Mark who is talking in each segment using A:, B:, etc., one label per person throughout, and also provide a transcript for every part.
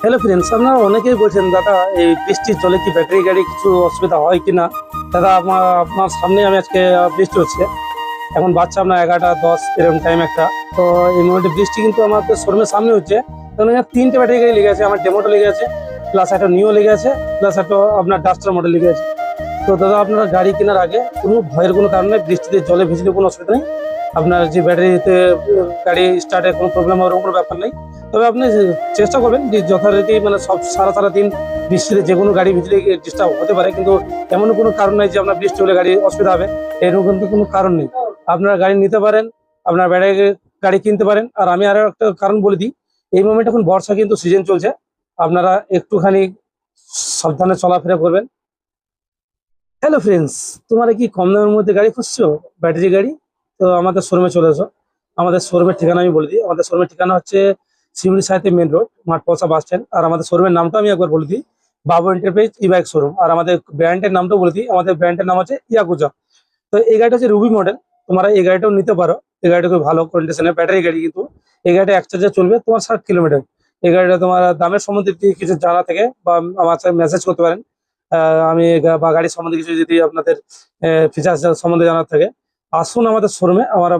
A: Hello friends, আপনারা অনেকেই বলছেন দাদা এই বৃষ্টির জলে কি ব্যাটারি গাড়ি কিছু অসুবিধা হয় কি না। দাদা আপনার সামনে আমি আজকে বৃষ্টি হচ্ছে, এখন বাচ্চা আপনার 11টা 10 এরকম টাইম একটা। তো এই মুহূর্তে বৃষ্টি কিন্তু আমাদের শোরুমের সামনে হচ্ছে, কারণ এখানে 3টে ব্যাটারি গাড়ি লেগে আছে, আমার ডেমোটা লেগে আছে, প্লাস একটা নিও লেগে আছে, প্লাস একটা আপনার ডাস্টার মডেল লেগে আছে। তো দাদা আপনারা গাড়ি কেনার আগে কোনো ভয়ের কোনো কারণ নেই, বৃষ্টিতে জলে ভিজলে কোনো অসুবিধা নেই। আপনার যে ব্যাটারিতে গাড়ি স্টার্টে কোনো প্রবলেম হওয়ার কোনো ব্যাপার নেই। তবে আপনি চেষ্টা করবেন যে যথারীতি মানে সব সারা দিন বৃষ্টিতে যে কোনো গাড়ি ভিজলে ডিস্টার্ব হতে পারে, কিন্তু এমন কোনো কারণ নেই যে আপনার বৃষ্টি হলে গাড়ি অসুবিধা হবে, এরকম কিন্তু কোনো কারণ নেই। আপনারা গাড়ি নিতে পারেন, আপনার ব্যাটারি গাড়ি কিনতে পারেন। আর আমি আরো একটা কারণ বলে দিই, এই মোমেন্ট এখন বর্ষা কিন্তু সিজন চলছে, আপনারা একটুখানি সাবধানে চলাফেরা করবেন। হ্যালো ফ্রেন্ডস, তোমার কি কম দামের মধ্যে গাড়ি খুঁজছো, ব্যাটারি গাড়ি? তো আমাদের শোরুমে চলে এসো। আমাদের শোরুমের ঠিকানা আমি বলে দিই, আমাদের শোরুমের ঠিকানা হচ্ছে শিউড়ি সাহিত্য মেন রোড, মাঠপলসা বাস স্ট্যান্ড। আর আমাদের শোরুমের নামটা আমি একবার বলে দিই, বাবু এন্টারপ্রাইজ ই বাইক শোরুম। আর আমাদের ব্র্যান্ডের নামটাও বলে দিই, আমাদের ব্র্যান্ডের নাম হচ্ছে ইয়াকুজা। তো এই গাড়িটা হচ্ছে রুবি মডেল, তোমরা এই গাড়িটাও নিতে পারো। এই গাড়িটা খুব ভালো কন্ডিশনের ব্যাটারি গাড়ি, কিন্তু এই গাড়িটা এক চার্জে চলবে তোমার 60 কিলোমিটার। এই গাড়িটা তোমার দামের সম্বন্ধে যদি কিছু জানা থাকে বা আমার সাথে মেসেজ করতে পারেন। আমি বা গাড়ির সম্বন্ধে কিছু যদি আপনাদের ফিচার্স সম্বন্ধে জানার থাকে, আসুন আমাদের শোরুমে, আমরা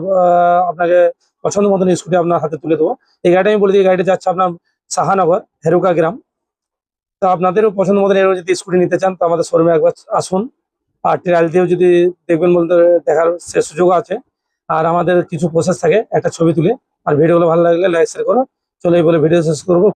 A: আপনাকে পছন্দ মতন স্কুটি আপনার হাতে তুলে দেবো। এই গাড়িটা আমি বলে দিই, গাড়িটা যাচ্ছে আপনার সাহানগর হেরুকা গ্রাম। তো আপনাদেরও পছন্দ মতন এরকম যদি স্কুটি নিতে চান তো আমাদের শোরুমে একবার আসুন। আর ট্রায়াল দিয়েও যদি দেখবেন বলতে দেখার সে সুযোগ আছে। আর আমাদের কিছু প্রসেস থাকে, একটা ছবি তুলে আর ভিডিওগুলো ভালো লাগলে লাইক শেয়ার করো। চলো এই বলে ভিডিও শেষ করবো।